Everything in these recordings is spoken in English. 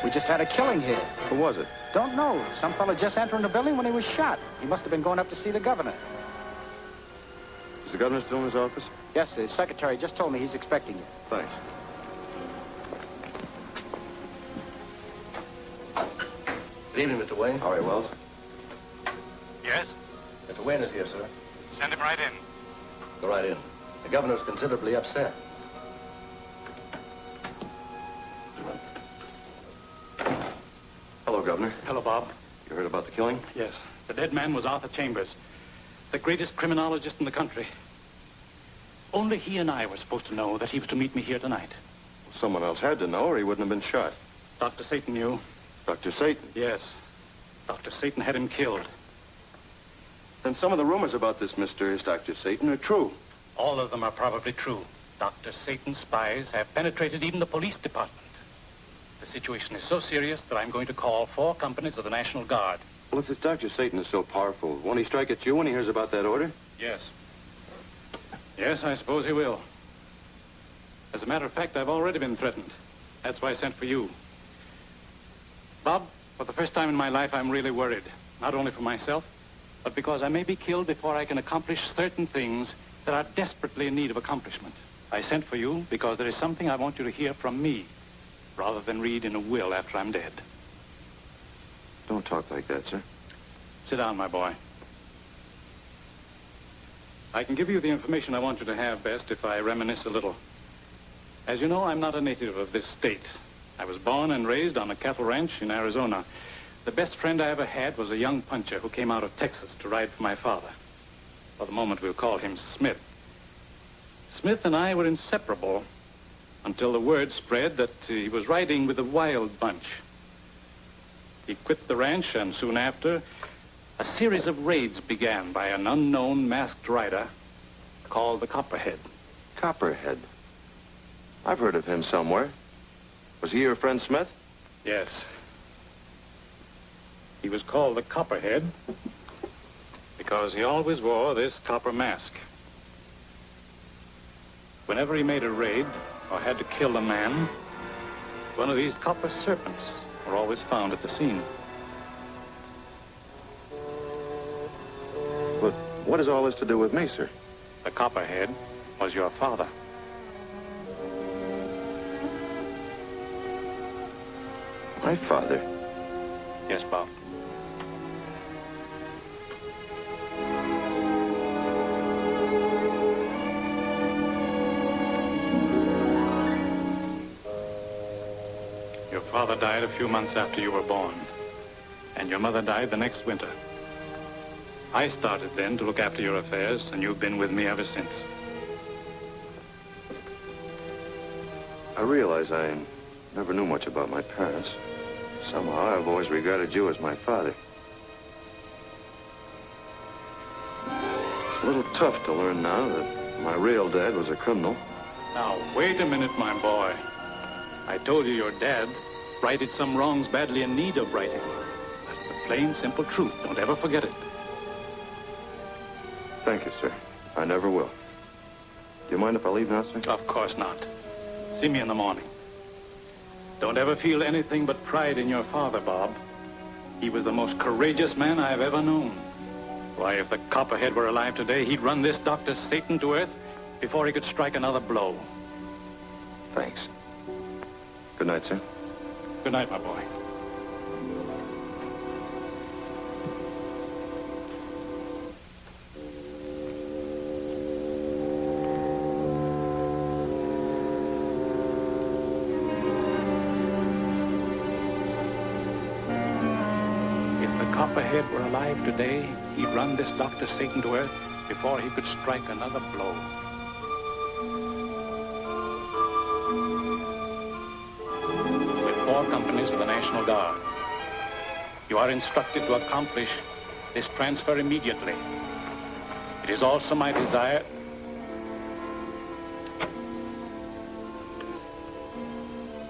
We just had a killing here. Who was it? Don't know. Some fellow just entering the building when he was shot. He must have been going up to see the governor. Is the governor still in his office? Yes, his secretary just told me he's expecting you. Thanks. Good evening, Mr. Wayne. All right, Wells. Yes? Mr. Wayne is here, sir. Send him right in. Go right in. The governor's considerably upset. Hello, Governor. Hello, Bob. You heard about the killing? Yes. The dead man was Arthur Chambers, the greatest criminologist in the country. Only he and I were supposed to know that he was to meet me here tonight. Someone else had to know, or he wouldn't have been shot. Dr. Satan knew. Dr. Satan? Yes. Dr. Satan had him killed. Then some of the rumors about this mysterious Dr. Satan are true. All of them are probably true. Dr. Satan's spies have penetrated even the police department. The situation is so serious that I'm going to call 4 companies of the National Guard. Well, if this Dr. Satan is so powerful, won't he strike at you when he hears about that order? Yes. Yes, I suppose he will. As a matter of fact, I've already been threatened. That's why I sent for you. Bob, for the first time in my life, I'm really worried. Not only for myself, but because I may be killed before I can accomplish certain things that are desperately in need of accomplishment. I sent for you because there is something I want you to hear from me, rather than read in a will after I'm dead. Don't talk like that, sir. Sit down, my boy. I can give you the information I want you to have best if I reminisce a little. As you know, I'm not a native of this state. I was born and raised on a cattle ranch in Arizona. The best friend I ever had was a young puncher who came out of Texas to ride for my father. For the moment, we'll call him Smith. Smith and I were inseparable until the word spread that he was riding with a wild bunch. He quit the ranch, and soon after, a series of raids began by an unknown masked rider called the Copperhead. Copperhead? I've heard of him somewhere. Was he your friend Smith? Yes. He was called the Copperhead because he always wore this copper mask. Whenever he made a raid or had to kill a man, one of these copper serpents were always found at the scene. But what has all this to do with me, sir? The Copperhead was your father. My father? Yes, Bob. Your father died a few months after you were born, and your mother died the next winter. I started then to look after your affairs, and you've been with me ever since. I realize I never knew much about my parents. Somehow, I've always regarded you as my father. It's a little tough to learn now that my real dad was a criminal. Now, wait a minute, my boy. I told you your dad righted some wrongs badly in need of righting. That's the plain, simple truth. Don't ever forget it. Thank you, sir. I never will. Do you mind if I leave now, sir? Of course not. See me in the morning. Don't ever feel anything but pride in your father, Bob. He was the most courageous man I have ever known. Why, if the Copperhead were alive today, he'd run this Dr. Satan to earth before he could strike another blow. Thanks. Good night, sir. Good night, my boy. Copperhead were alive today, he'd run this Dr. Satan to earth before he could strike another blow. With 4 companies of the National Guard, you are instructed to accomplish this transfer immediately. It is also my desire...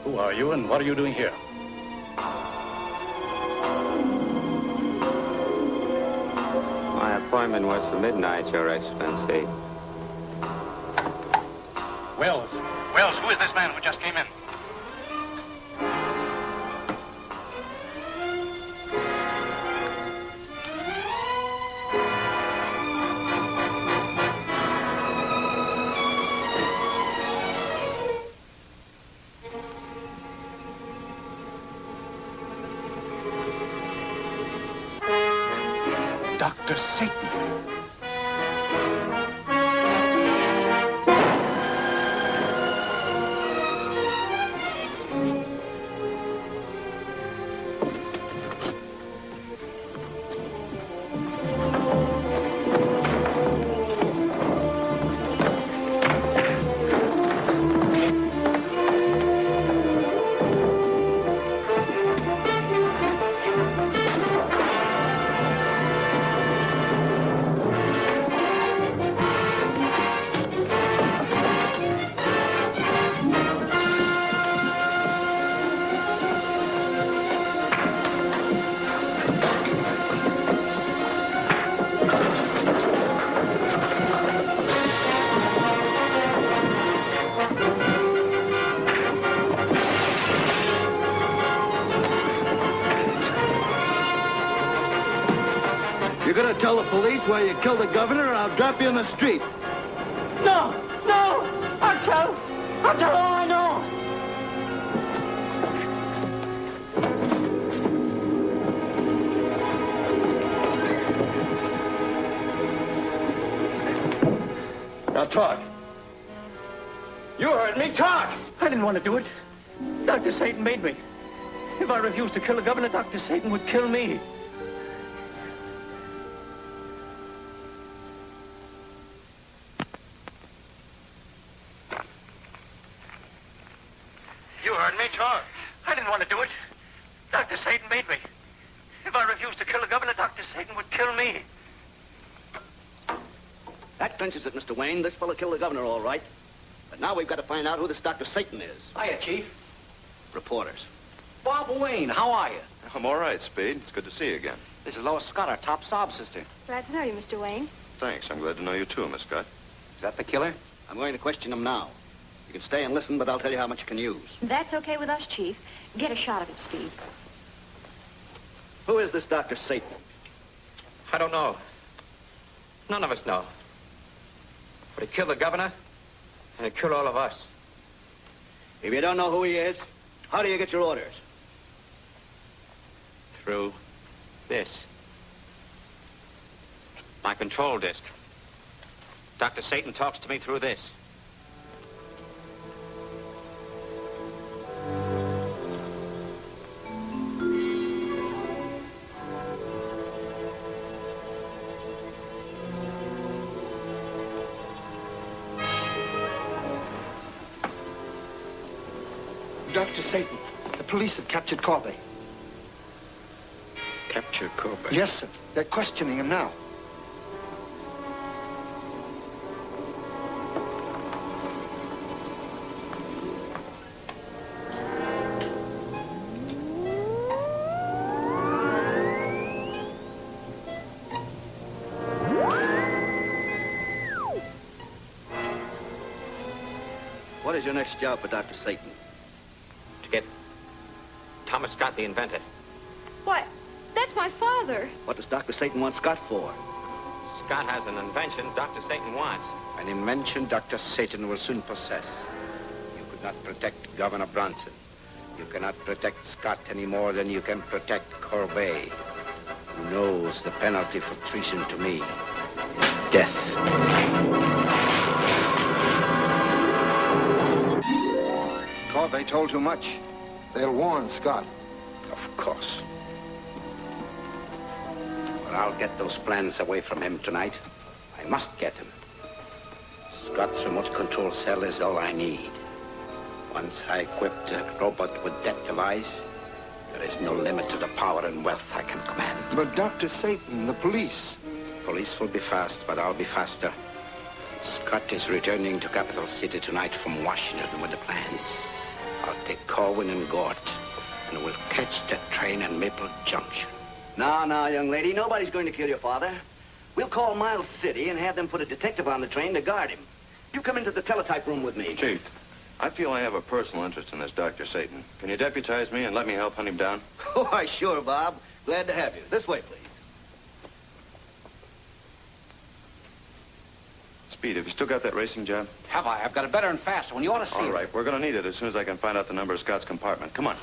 Who are you and what are you doing here? My appointment was for midnight, Your Excellency. Wells. Wells, who is this man who just came in? Dr. Satan. You're gonna tell the police why you killed the governor, or I'll drop you in the street. No! No! I'll tell all I know! Now talk. You heard me talk. I didn't want to do it. Dr. Satan made me. If I refused to kill the governor, Dr. Satan would kill me. You heard me talk. I didn't want to do it. Dr. Satan made me. If I refused to kill the governor, Dr. Satan would kill me. That clinches it, Mr. Wayne. This fellow killed the governor, all right. But now we've got to find out who this Dr. Satan is. Hiya, Chief. Reporters. Bob Wayne, how are you? I'm all right, Speed. It's good to see you again. This is Lois Scott, our top sob sister. Glad to know you, Mr. Wayne. Thanks. I'm glad to know you too, Miss Scott. Is that the killer? I'm going to question him now. You can stay and listen, but I'll tell you how much you can use. That's okay with us, Chief. Get a shot of him, Speed. Who is this Dr. Satan? I don't know. None of us know. But he killed the governor, and he killed all of us. If you don't know who he is, how do you get your orders? Through this. My control disc. Dr. Satan talks to me through this. Dr. Satan, the police have captured Corby. captured Cooper? Yes, sir. They're questioning him now. What is your next job for Dr. Satan? To get Thomas Scott, the inventor. Why, that's my father. What does Dr. Satan want Scott for? Scott has an invention Dr. Satan wants. An invention Dr. Satan will soon possess. You could not protect Governor Bronson. You cannot protect Scott any more than you can protect Corbet, who knows the penalty for treason to me is death. They told too much. They'll warn Scott. Of course. But I'll get those plans away from him tonight. I must get them. Scott's remote control cell is all I need. Once I equip the robot with that device, there is no limit to the power and wealth I can command. But Dr. Satan, the police. Police will be fast, but I'll be faster. Scott is returning to Capital City tonight from Washington with the plans. I'll take Corwin and Gort, and we'll catch that train in Maple Junction. Now, young lady, nobody's going to kill your father. We'll call Miles City and have them put a detective on the train to guard him. You come into the teletype room with me. Chief, I feel I have a personal interest in this Dr. Satan. Can you deputize me and let me help hunt him down? Why, sure, Bob. Glad to have you. This way, please. Speed, have you still got that racing job? Have I? I've got it better and faster. When you ought to see All right, we're going to need it as soon as I can find out the number of Scott's compartment. Come on.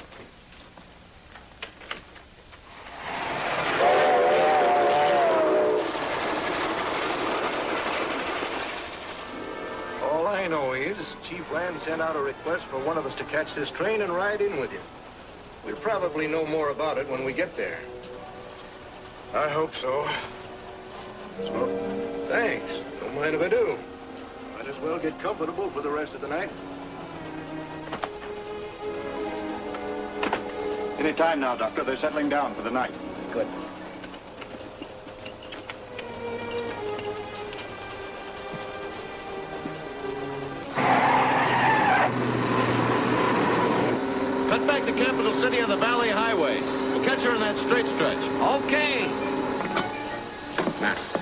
All I know is Chief Land sent out a request for one of us to catch this train and ride in with you. We'll probably know more about it when we get there. I hope so. So, thanks. Don't mind if I do. Might as well get comfortable for the rest of the night. Any time now, Doctor. They're settling down for the night. Good. Cut back to Capital City on the Valley Highway. We'll catch her in that straight stretch. Okay. Master.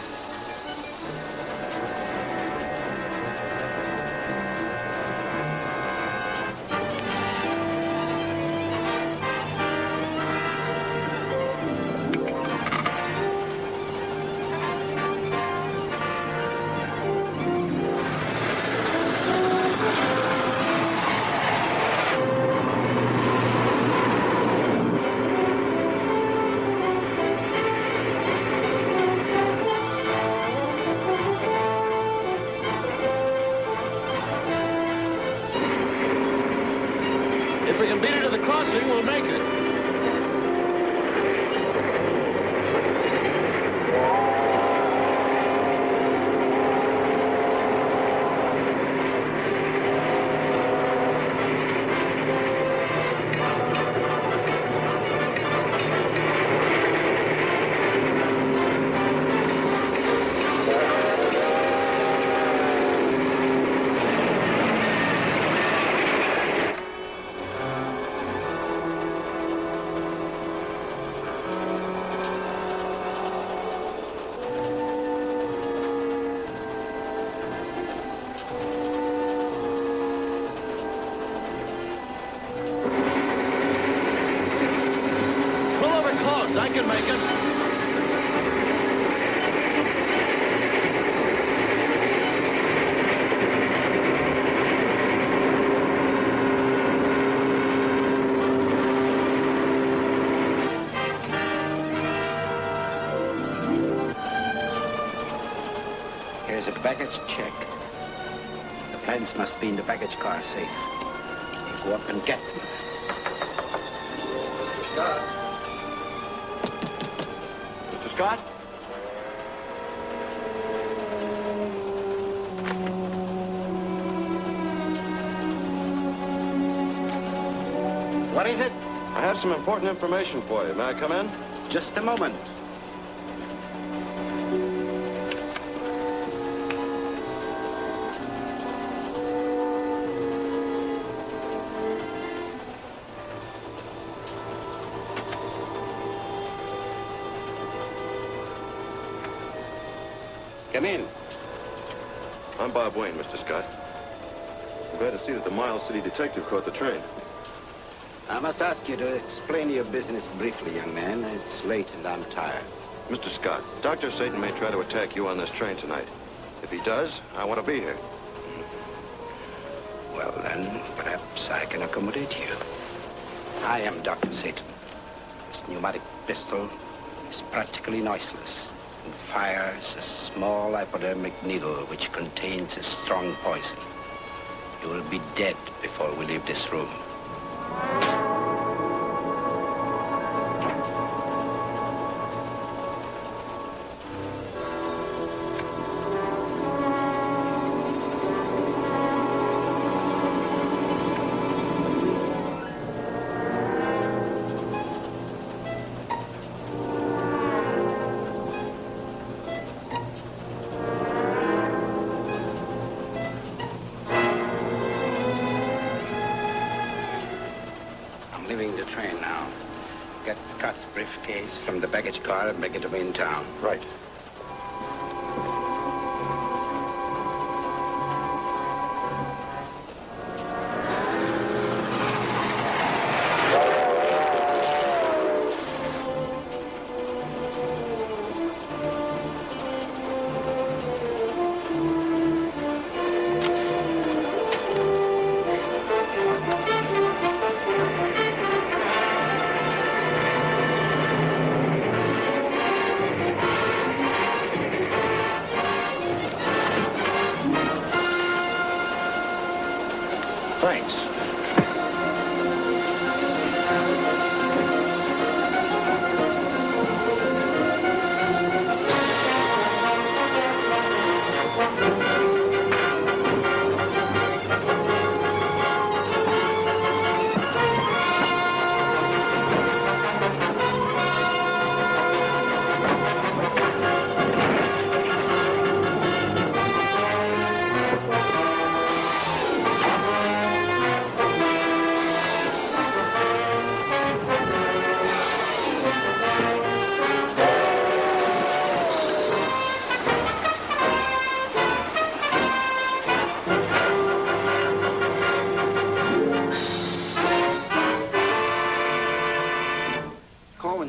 If we can beat her to the crossing, we'll make it. I can make it. Here's a baggage check. The plans must be in the baggage car safe. You go up and get them. Scott. Mr. Scott? What is it? I have some important information for you. May I come in? Just a moment. Come in. I'm Bob Wayne, Mr. Scott. I'm glad to see that the Miles City detective caught the train. I must ask you to explain your business briefly, young man. It's late and I'm tired. Mr. Scott, Dr. Satan may try to attack you on this train tonight. If he does, I want to be here. Well, then, perhaps I can accommodate you. I am Dr. Satan. This pneumatic pistol is practically noiseless and fires a small hypodermic needle which contains a strong poison. You will be dead before we leave this room. Leaving the train now. Get Scott's briefcase from the baggage car and bring it to me in town. Right. Thanks.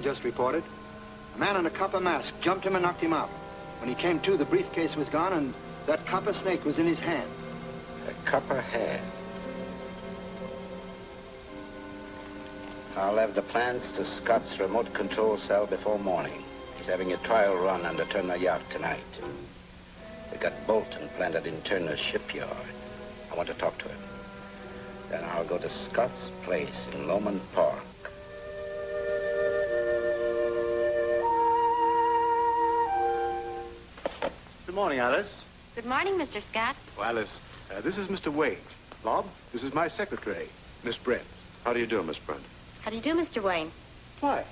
Just reported. A man in a copper mask jumped him and knocked him out. When he came to, the briefcase was gone and that copper snake was in his hand. A copperhead. I'll have the plans to Scott's remote control cell before morning. He's having a trial run under Turner Yacht tonight. We got Bolton planted in Turner's shipyard. I want to talk to him. Then I'll go to Scott's place in Lomond Park. Good morning, Alice. Good morning, Mr. Scott. Oh, Alice, this is Mr. Wayne. Bob, this is my secretary, Miss Brent. How do you do, Miss Brent? How do you do, Mr. Wayne? Why?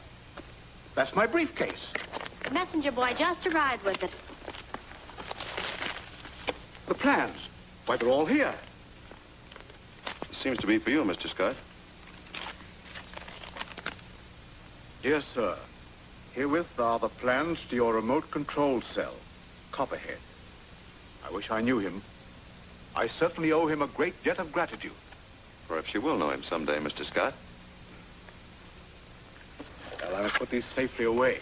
That's my briefcase. The messenger boy just arrived with it. The plans. Why, they're all here. It seems to be for you, Mr. Scott. Dear sir, herewith are the plans to your remote control cell, Copperhead. I wish I knew him. I certainly owe him a great debt of gratitude. Perhaps you will know him someday, Mr. Scott. Well, I must put these safely away.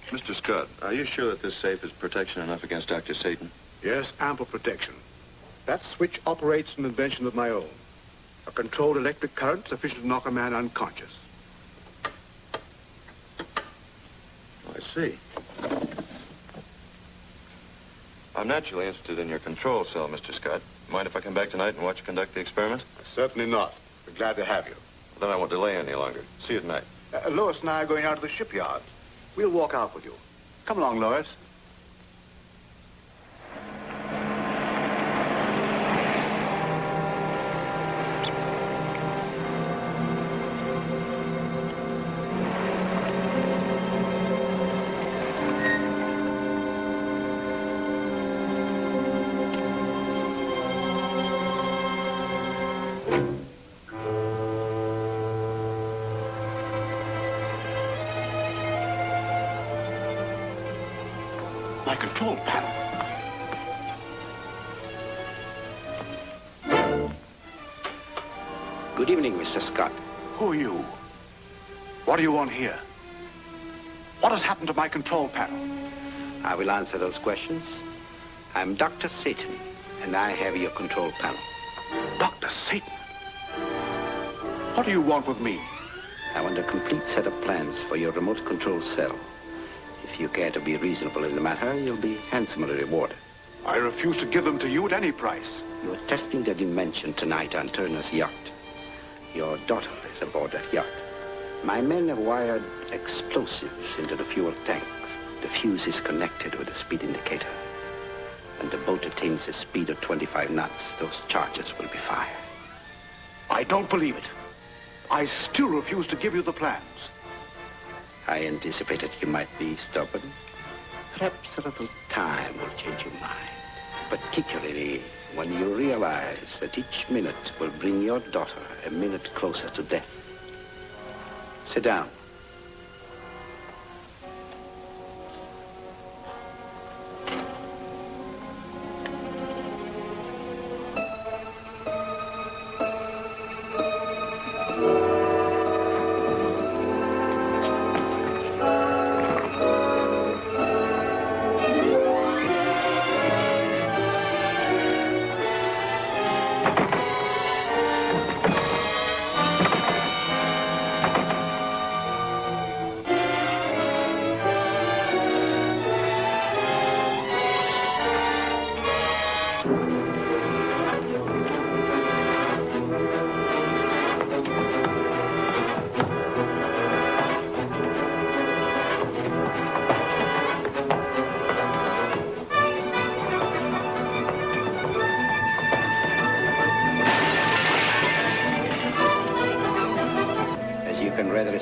Mr. Scott, are you sure that this safe is protection enough against Dr. Satan? Yes, ample protection. That switch operates an invention of my own. A controlled electric current sufficient to knock a man unconscious. I see. I'm naturally interested in your control cell, Mr. Scott. Mind if I come back tonight and watch you conduct the experiment? Certainly not. We're glad to have you. Then I won't delay any longer. See you tonight. Lois and I are going out to the shipyard. We'll walk out with you. Come along, Lois. My control panel. Good evening, Mr. Scott. Who are you? What do you want here? What has happened to my control panel? I will answer those questions. I'm Dr. Satan, and I have your control panel. Dr. Satan? What do you want with me? I want a complete set of plans for your remote control cell. If you care to be reasonable in the matter, you'll be handsomely rewarded. I refuse to give them to you at any price. You're testing the dimension tonight on Turner's yacht. Your daughter is aboard that yacht. My men have wired explosives into the fuel tanks. The fuse is connected with a speed indicator. When the boat attains a speed of 25 knots, those charges will be fired. I don't believe it. I still refuse to give you the plans. I anticipated you might be stubborn. Perhaps a little time will change your mind. Particularly when you realize that each minute will bring your daughter a minute closer to death. Sit down.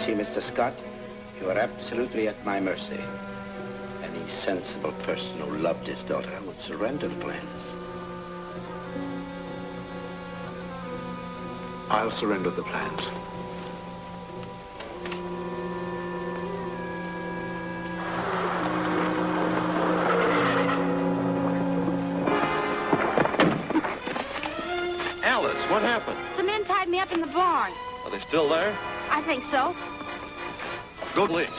Mr. Scott, you are absolutely at my mercy. Any sensible person who loved his daughter would surrender the plans. I'll surrender the plans. Alice, what happened? The men tied me up in the barn. Are they still there? I think so. Go, please.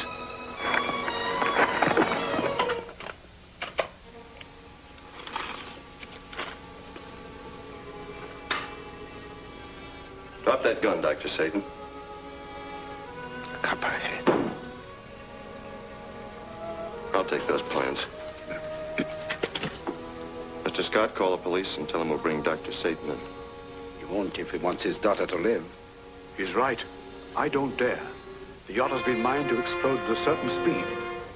Drop that gun, Dr. Satan. Copperhead. I'll take those plans. Mr. Scott, call the police and tell him we'll bring Dr. Satan in. He won't if he wants his daughter to live. He's right. I don't dare. The yacht has been mined to explode at a certain speed.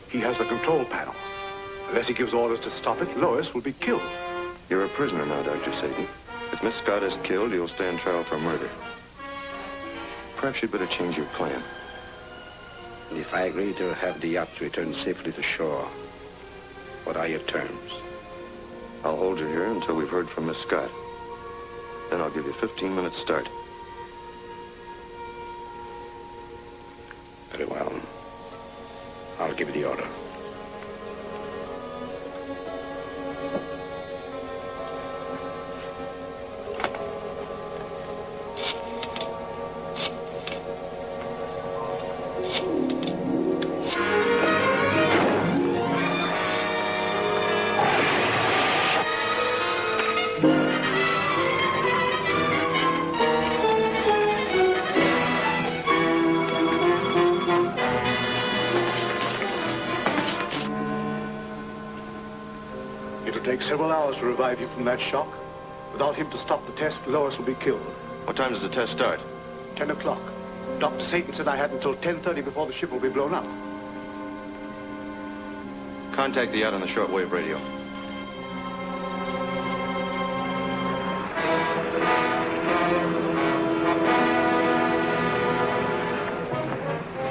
He has the control panel. Unless he gives orders to stop it, Lois will be killed. You're a prisoner now, Dr. Satan. If Miss Scott is killed, you'll stand trial for murder. Perhaps you'd better change your plan. And if I agree to have the yacht return safely to shore, what are your terms? I'll hold you here until we've heard from Miss Scott. Then I'll give you a 15-minute start. Very well. I'll give you the order. Several hours to revive you from that shock. Without him to stop the test, Lois will be killed. What time does the test start? 10 o'clock. Dr. Satan said I had until 10:30 before the ship will be blown up. Contact the yacht on the shortwave radio.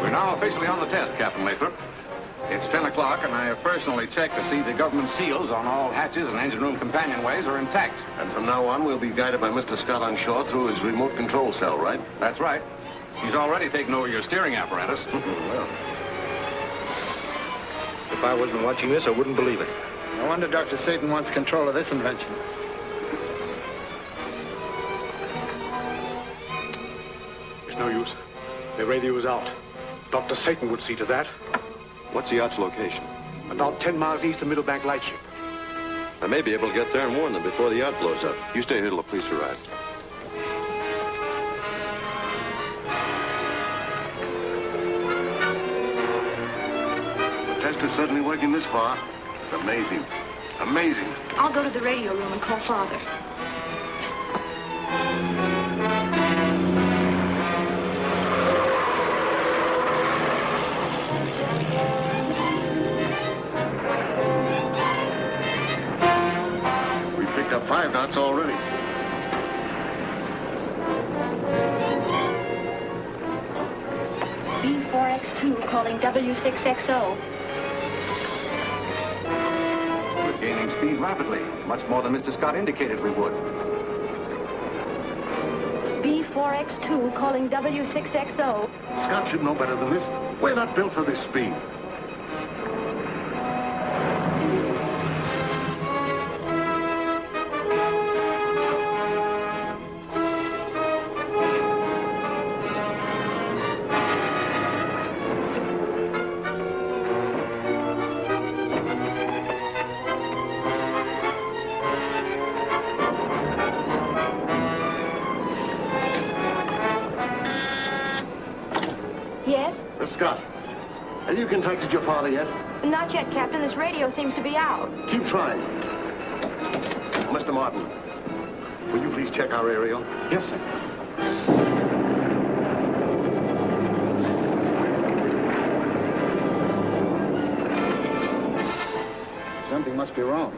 We're now officially on the test, Captain Lathrop. It's 10 o'clock, and I have personally checked to see the government seals on all hatches and engine room companionways are intact. And from now on, we'll be guided by Mr. Scott on shore through his remote control cell, right? That's right. He's already taken over your steering apparatus. Well, if I wasn't watching this, I wouldn't believe it. No wonder Dr. Satan wants control of this invention. It's no use. The radio is out. Dr. Satan would see to that. What's the yacht's location? About 10 miles east of Middlebank Lightship. I may be able to get there and warn them before the yacht blows up. You stay here till the police arrive. The test is certainly working this far. It's amazing. Amazing. I'll go to the radio room and call Father. We picked up 5 knots already. B4X2 calling W6XO. We're gaining speed rapidly, much more than Mr. Scott indicated we would. B4X2 calling W6XO. Scott should know better than this. We're not built for this speed. Yes? Scott, have you contacted your father yet? Not yet, Captain. This radio seems to be out. Keep trying. Mr. Martin, will you please check our aerial? Yes, sir. Something must be wrong.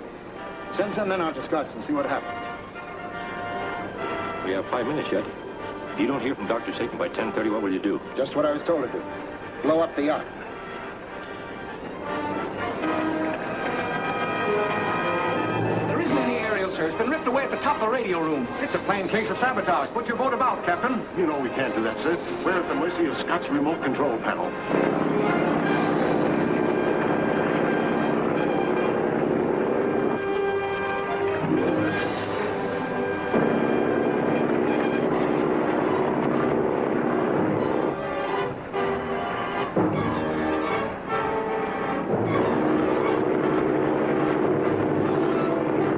Send some men out to Scott's and see what happened. We have 5 minutes yet. If you don't hear from Dr. Satan by 10:30, what will you do? Just what I was told to do. Blow up the yacht. There isn't any aerial, sir. It's been ripped away at the top of the radio room. It's a plain case of sabotage. Put your boat about, Captain. You know we can't do that, sir. We're at the mercy of Scott's remote control panel.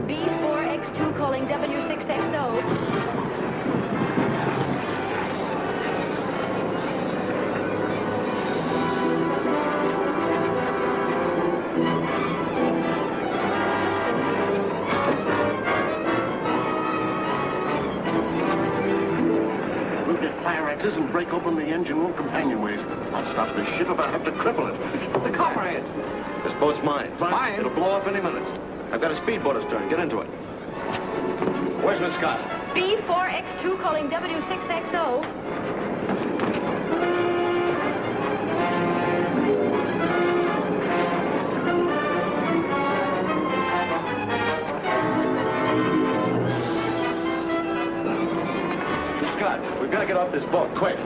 B4X2 calling W6XO. We'll get fire axes and break open the engine room companionways. I'll stop this ship if I have to cripple it. The Copperhead. This boat's mine. Mine? It'll blow up any minute. I've got a speedboat astern. Get into it. Where's Miss Scott? B4X2 calling W6XO. Miss Scott, we've got to get off this boat, quick.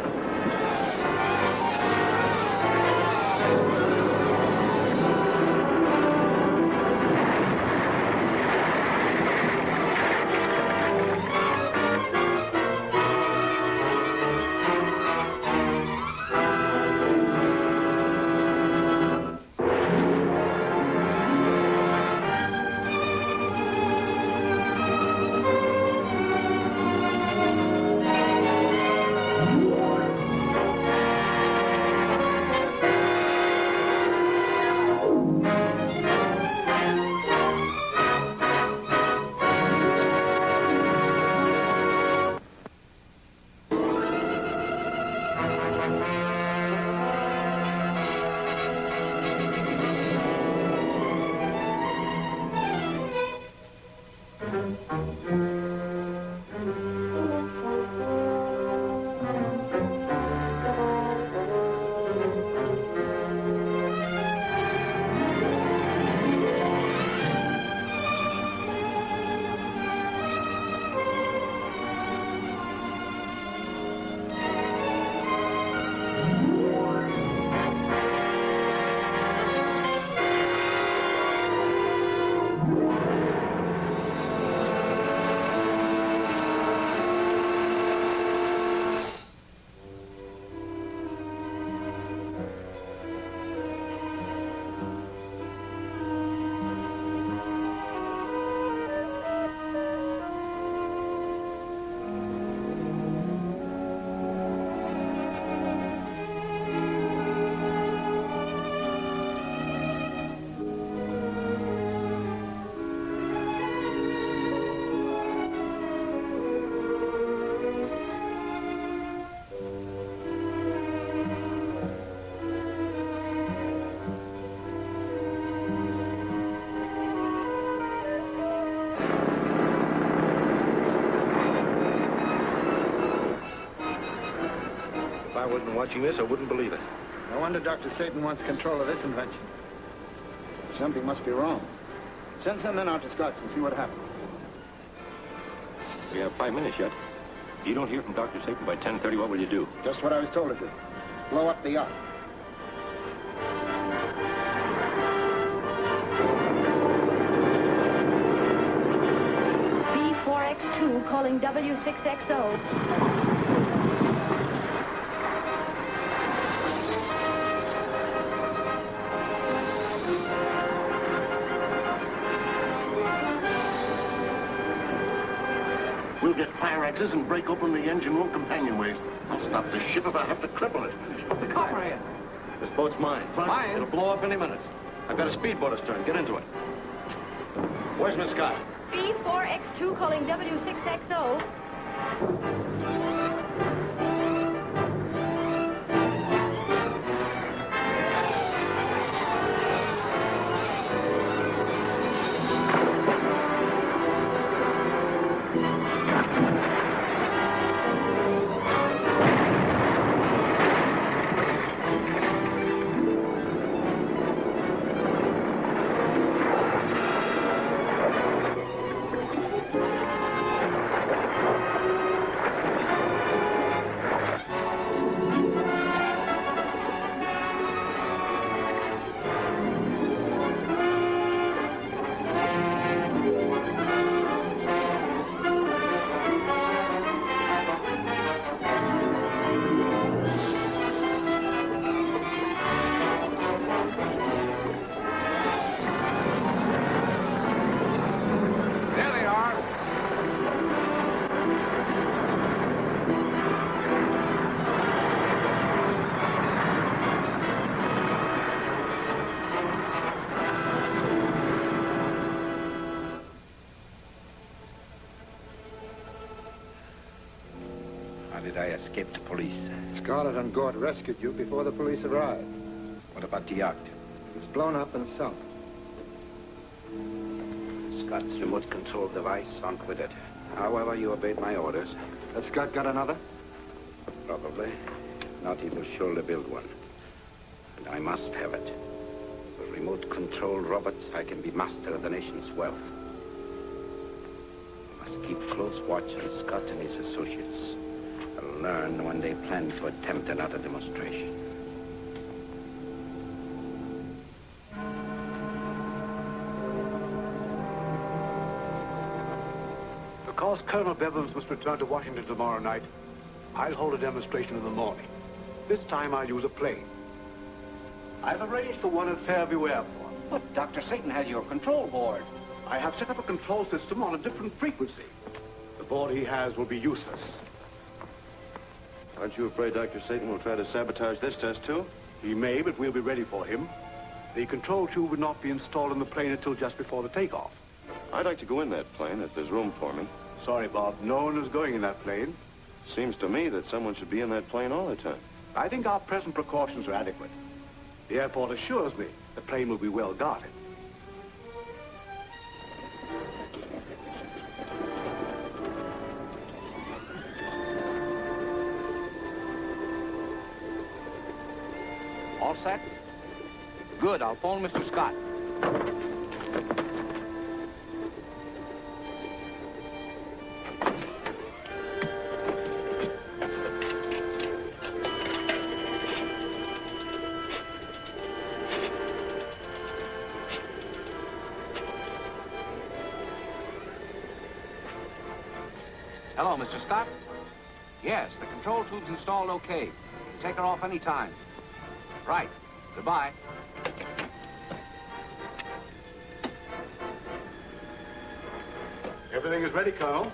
wasn't watching this, I wouldn't believe it. No wonder Dr. Satan wants control of this invention. Something must be wrong. Send some men out to Scott's and see what happens. We have 5 minutes yet. If you don't hear from Dr. Satan by 10:30, what will you do? Just what I was told to do. Blow up the yacht. B4X2 calling W6XO. We'll get fire axes and break open the engine room companionways. I'll stop the ship if I have to cripple it. The Copperhead. This boat's mine. Mine? It'll blow up any minute. I've got a speedboat astern. Get into it. Where's Miss Scott? B4X2 calling W6XO. Did I escape the police? Scarlett and Gort rescued you before the police arrived. What about the yacht? It was blown up and sunk. Scott's remote control device sunk with it. However, you obeyed my orders. Has Scott got another? Probably. Not, he will surely build one. And I must have it. With remote control robots, I can be master of the nation's wealth. I must keep close watch on Scott and his associates. I'll learn when they plan to attempt another demonstration. Because Colonel Bevins must return to Washington tomorrow night, I'll hold a demonstration in the morning. This time I'll use a plane. I've arranged for one at Fairview Airport. But Dr. Satan has your control board. I have set up a control system on a different frequency. The board he has will be useless. Aren't you afraid Dr. Satan will try to sabotage this test, too? He may, but we'll be ready for him. The control tube would not be installed in the plane until just before the takeoff. I'd like to go in that plane if there's room for me. Sorry, Bob. No one is going in that plane. Seems to me that someone should be in that plane all the time. I think our present precautions are adequate. The airport assures me the plane will be well guarded. All set? Good. I'll phone Mr. Scott. Hello, Mr. Scott? Yes, the control tube's installed okay. Take her off any time. Right. Goodbye. Everything is ready, Colonel.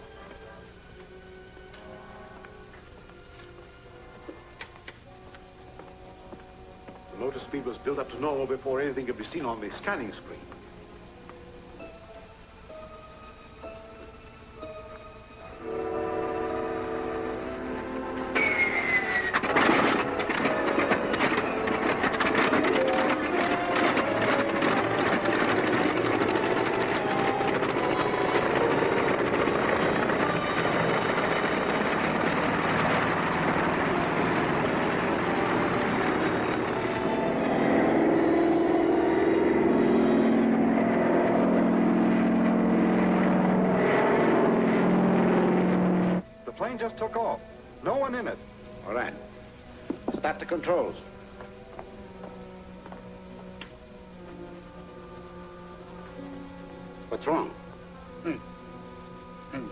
The motor speed was built up to normal before anything could be seen on the scanning screen. just took off. No one in it. All right. Start the controls. What's wrong? It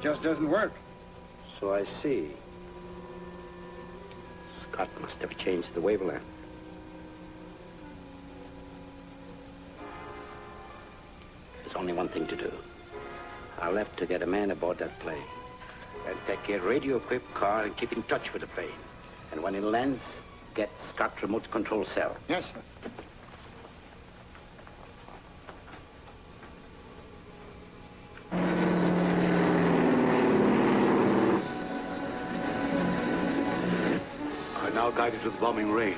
just doesn't work. So I see. Scott must have changed the wavelength. There's only one thing to do. I'll have to get a man aboard that plane. And take a radio-equipped car and keep in touch with the plane. And when it lands, get Scott remote control cell. Yes, sir. I now guided to the bombing range.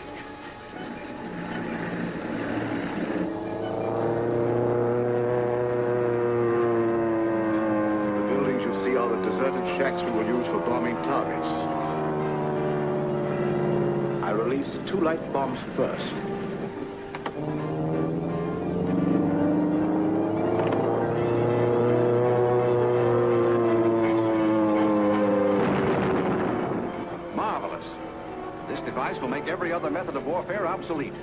The buildings you see are the deserted shacks we will use for bombing targets. I release 2 light bombs first. Marvelous. This device will make every other method of warfare obsolete.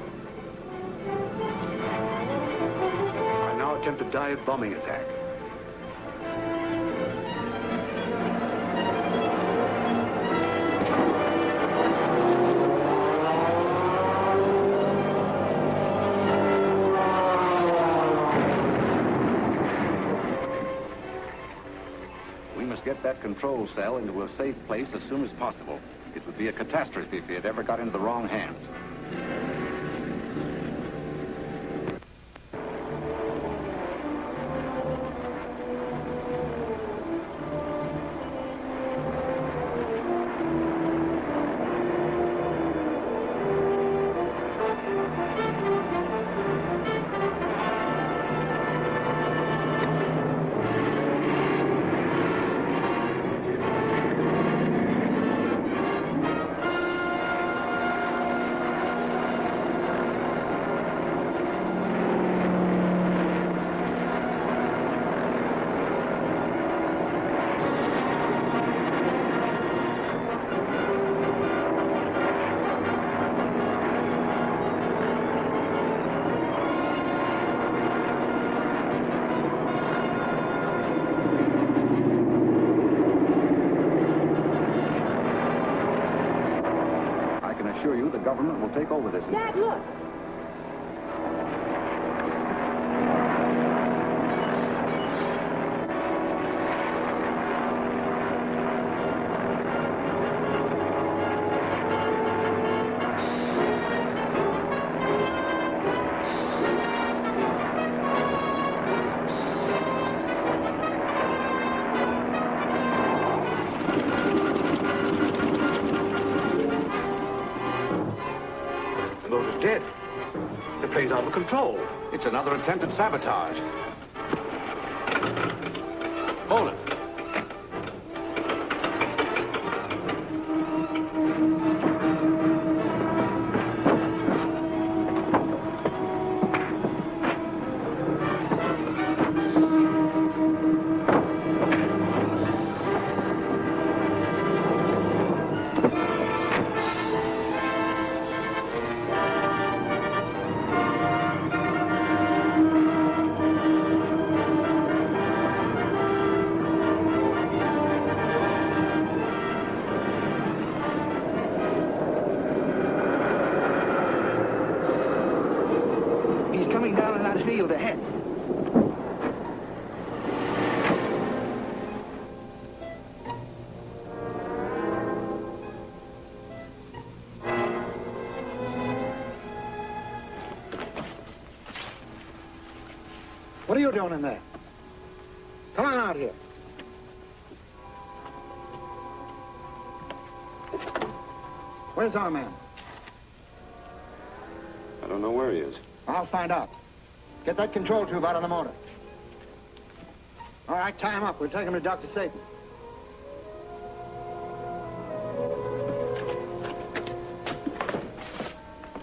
I now attempt a dive bombing attack. We must get that control cell into a safe place as soon as possible. It would be a catastrophe if it ever got into the wrong hands. The government will take over this. Dad, look. Dead. The plane's out of control. It's another attempt at sabotage. Hold it. Coming down in that field ahead. What are you doing in there? Come on out here. Where's our man? I don't know where he is. I'll find out. Get that control tube out of the motor. All right, tie him up. We'll take him to Dr. Satan.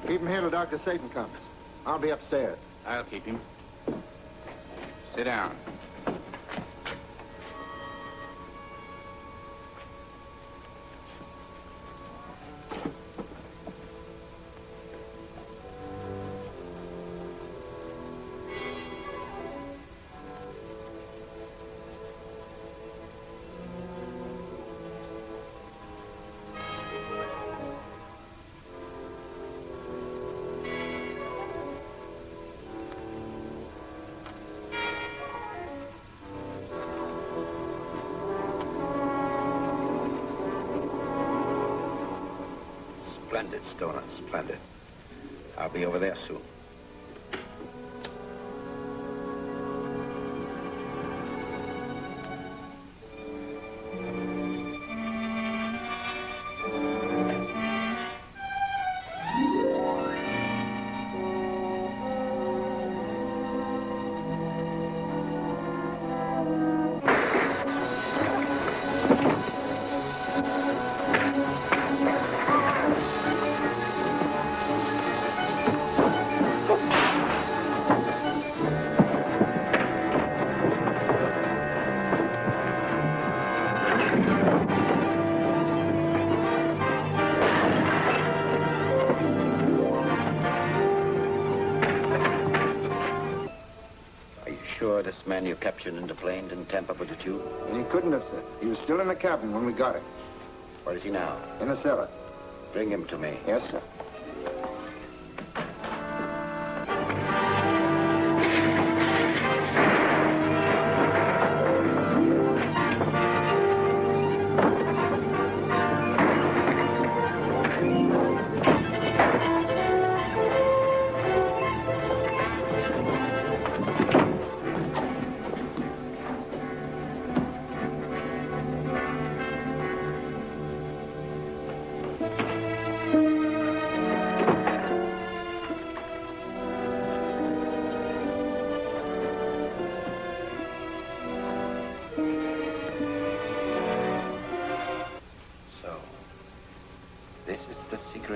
Keep him here till Dr. Satan comes. I'll be upstairs. I'll keep him. Sit down. Splendid, Stoner, splendid. I'll be over there soon. This man you captured in the plane didn't tamper with the tube? He couldn't have, sir. He was still in the cabin when we got him. Where is he now? In the cellar. Bring him to me. Yes, sir.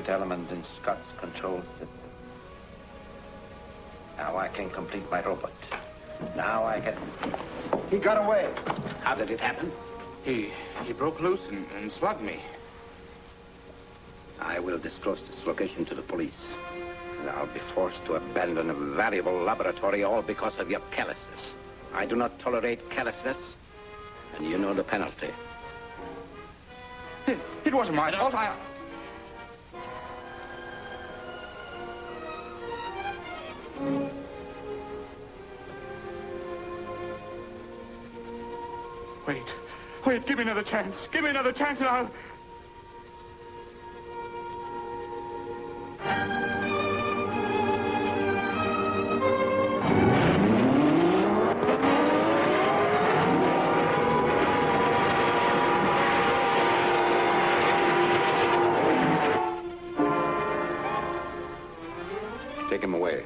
Element in Scott's control system. Now I can complete my robot. Now I can... He got away. How did it happen? He broke loose and slugged me. I will disclose this location to the police. And I'll be forced to abandon a valuable laboratory all because of your carelessness. I do not tolerate carelessness, and you know the penalty. It wasn't my fault. Wait, give me another chance. Give me another chance and I'll... Take him away.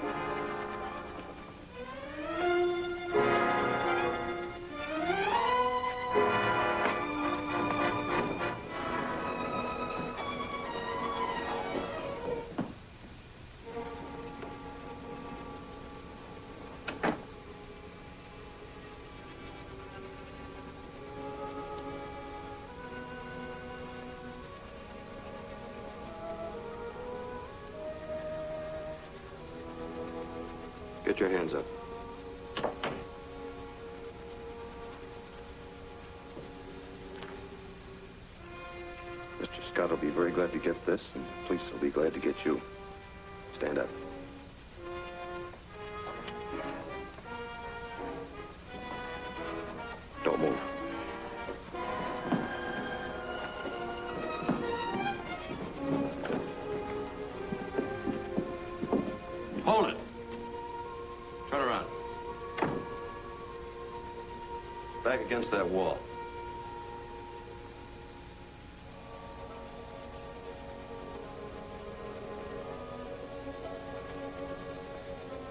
Get your hands up. Mr. Scott will be very glad to get this, and the police will be glad to get you. Stand up. Don't move. Hold it. Turn around. Back against that wall.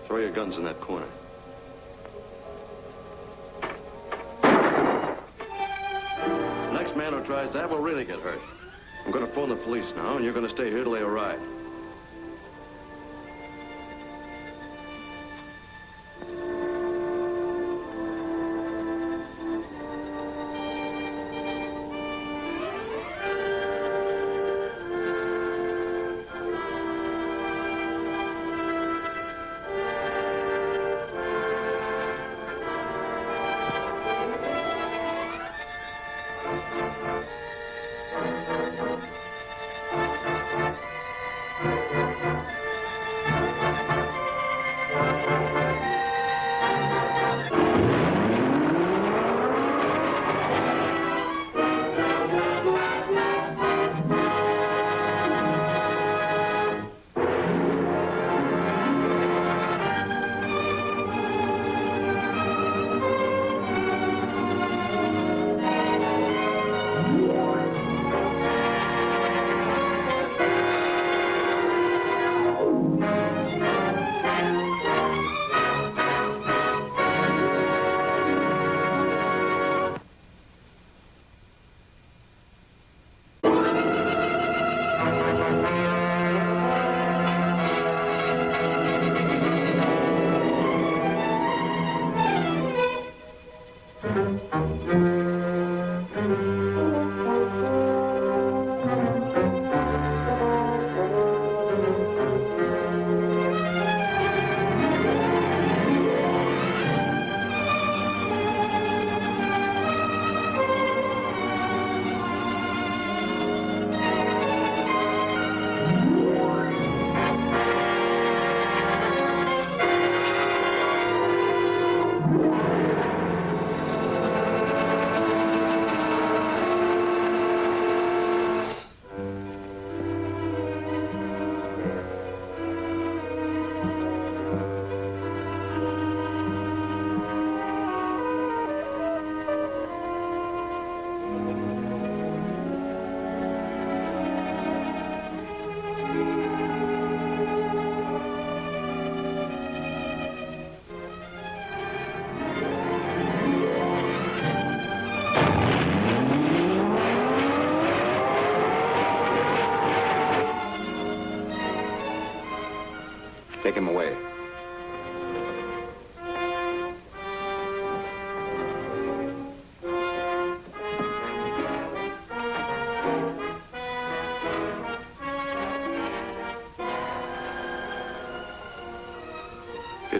Throw your guns in that corner. Next man who tries that will really get hurt. I'm going to phone the police now, and you're going to stay here till they arrive.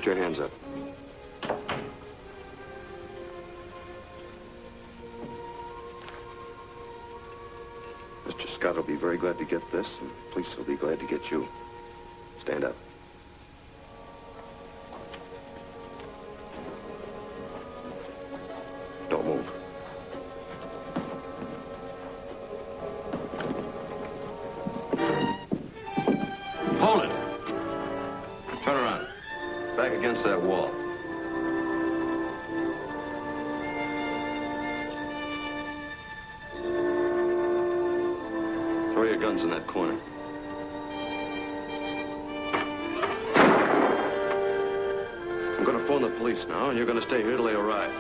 your hands up. Mr. Scott will be very glad to get this, and the police will be glad to get you. Stand up. Don't move. Hold it. Turn around. Back against that wall. Throw your guns in that corner. I'm going to phone the police now, and you're going to stay here till they arrive.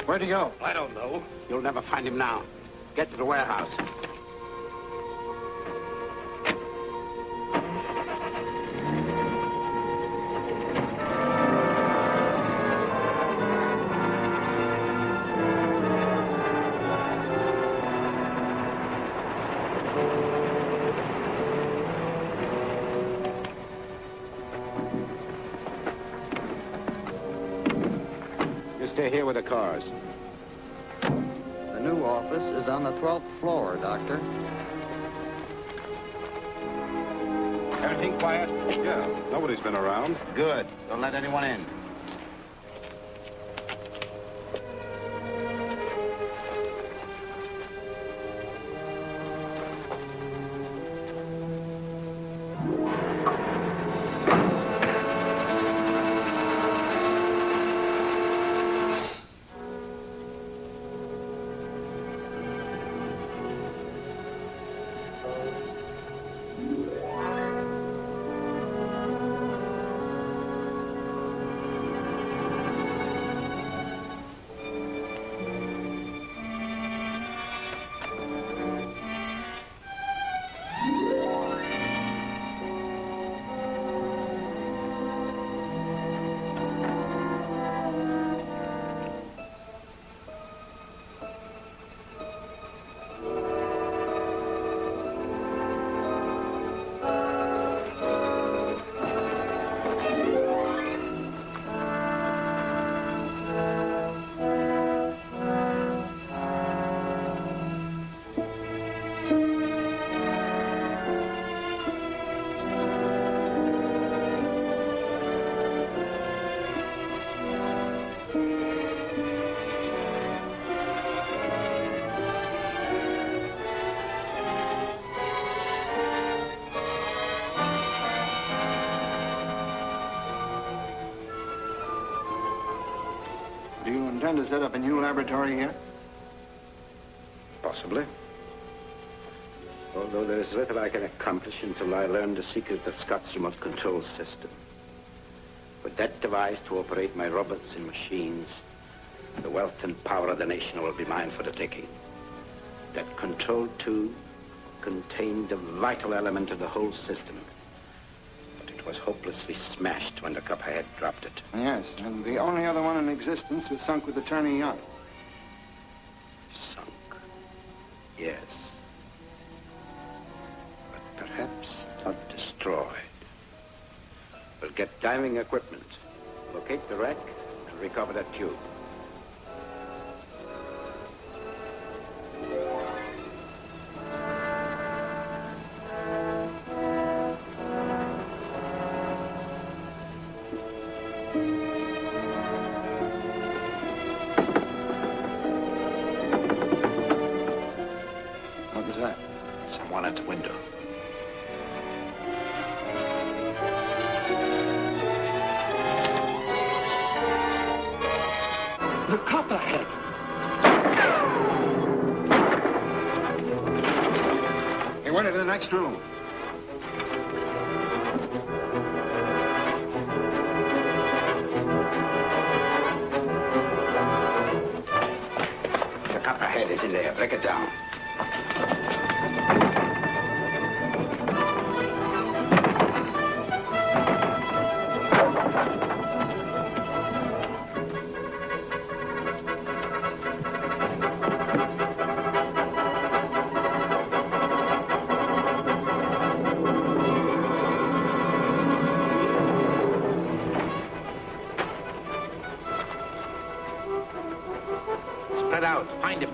Where'd he go? I don't know. You'll never find him now. Get to the warehouse. You stay here with the cars. The new office is on the 12th floor, Doctor. Everything quiet? Yeah, nobody's been around. Good. Don't let anyone in. Do you intend to set up a new laboratory here? Possibly. Although there is little I can accomplish until I learn the secret of Scott's remote control system. With that device to operate my robots and machines, the wealth and power of the nation will be mine for the taking. That control tube contained a vital element of the whole system. But it was hopelessly smashed when the Copperhead dropped it. Yes, and the only other one in existence was sunk with Attorney Young. Sunk. Yes. Get diving equipment. Locate the wreck and recover that tube. What was that? Someone at the window. The Copperhead. He went into the next room. The Copperhead is in there. Break it down. Spread out. Find him.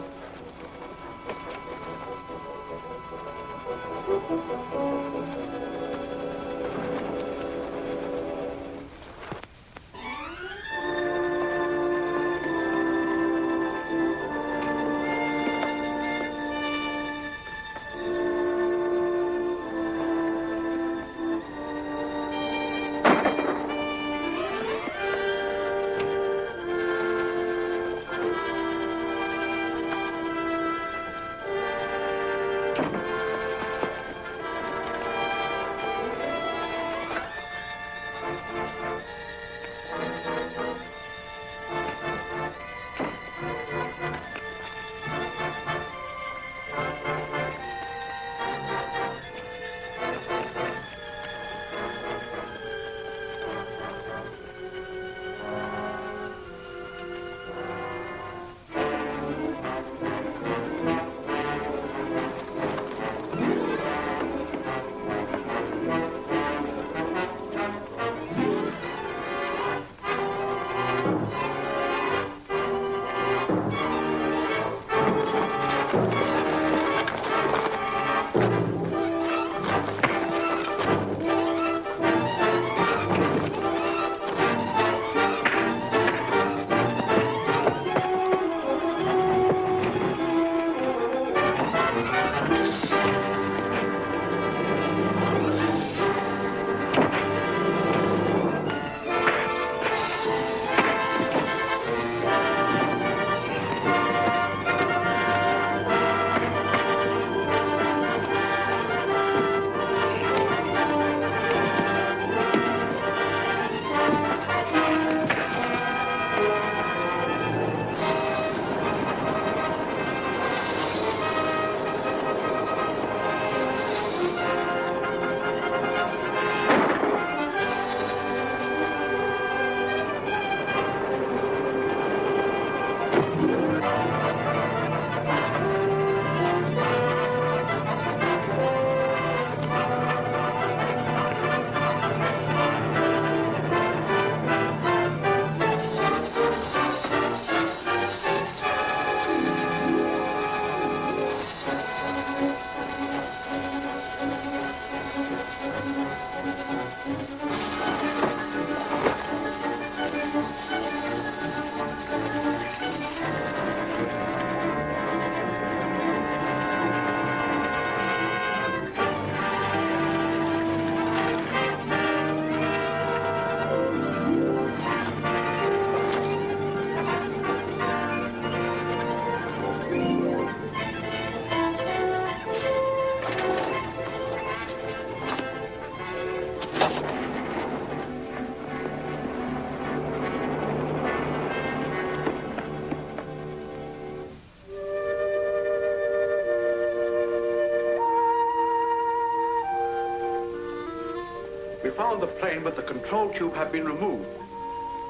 We found the plane, but the control tube had been removed.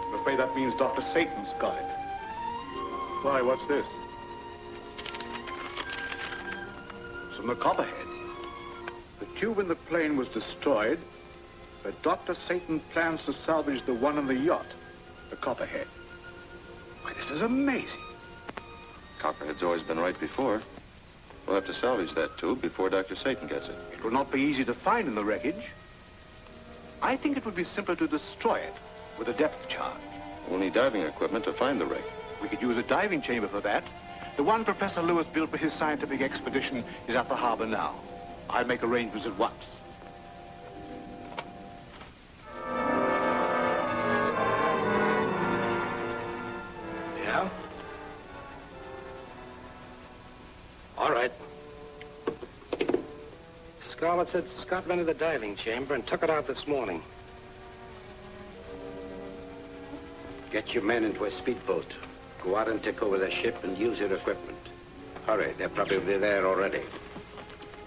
I'm afraid that means Dr. Satan's got it. Why, what's this? It's from the Copperhead. The tube in the plane was destroyed, that Dr. Satan plans to salvage the one on the yacht, the Copperhead. Why, this is amazing. Copperhead's always been right before. We'll have to salvage that tube before Dr. Satan gets it. It will not be easy to find in the wreckage. I think it would be simpler to destroy it with a depth charge. We'll need diving equipment to find the wreck. We could use a diving chamber for that. The one Professor Lewis built for his scientific expedition is at the harbor now. I'll make arrangements at once. Yeah? All right. Scarlett said Scott rented the diving chamber and took it out this morning. Get your men into a speedboat. Go out and take over the ship and use your equipment. Hurry, they're probably there already.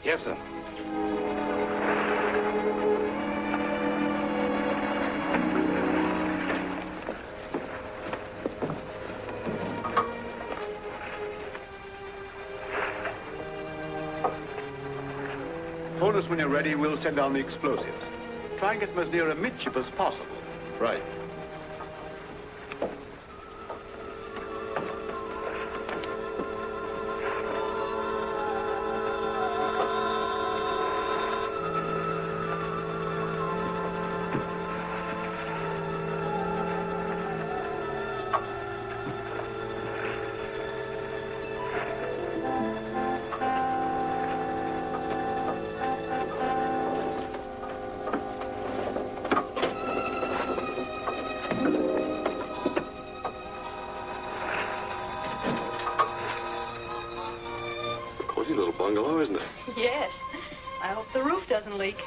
Yes, sir. Phone us when you're ready. We'll send down the explosives. Try and get them as near a midship as possible. Right. Little bungalow, isn't it? Yes. I hope the roof doesn't leak.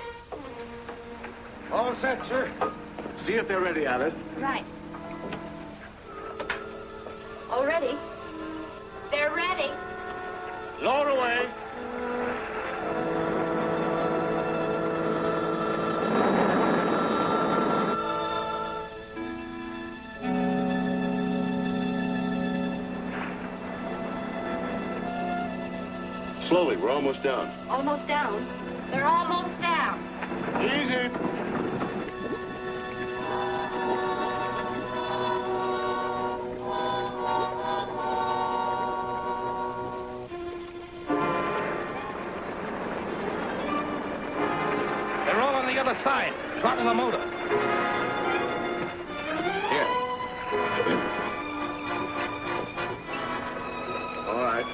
All set, sir. See if they're ready, Alice. Right. All ready? They're ready. Lower away. Slowly, we're almost down. Almost down. They're almost down. Easy. They're all on the other side, starting the motor. Here. All right.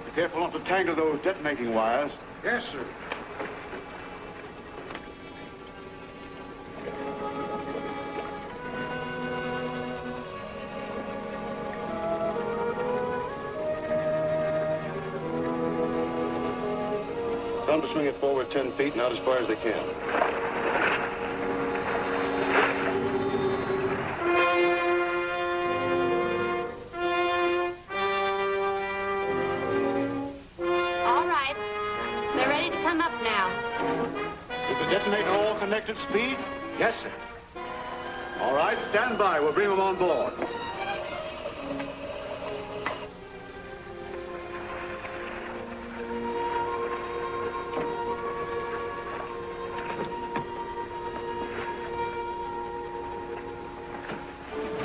Be careful not to tangle those detonating wires. Yes, sir. Tell them to swing it forward 10 feet and out as far as they can. All right. They're ready to come up now. Is the detonator all connected speed? Yes, sir. All right, stand by. We'll bring them on board.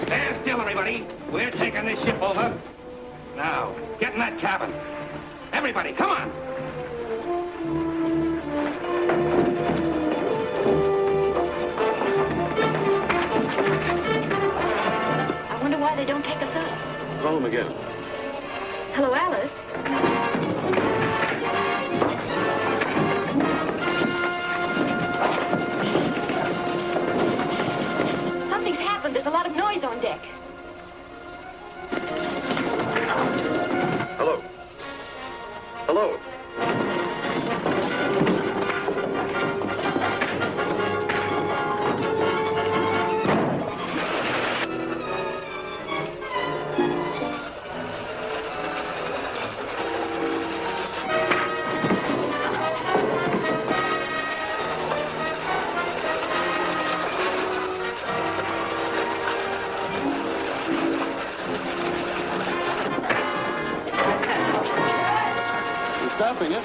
Stand still, everybody. We're taking this ship over. Now, get in that cabin. Everybody, come on. I wonder why they don't take us up. Call them again. Hello, Alice. Something's happened. There's a lot of noise on deck. Hello. Hello. Stopping it.